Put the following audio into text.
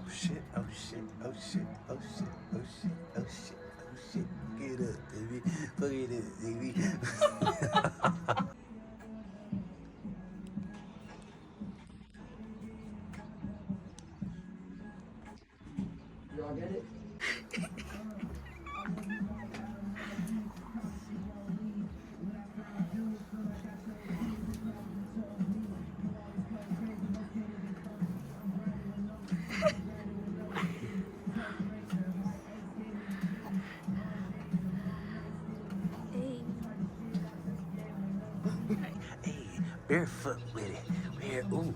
shit, oh shit, oh shit, oh shit, oh shit, oh shit, oh shit. Get up, baby. Fuck it up, baby. Y'all get it? Hey, barefoot with it. Bare, ooh.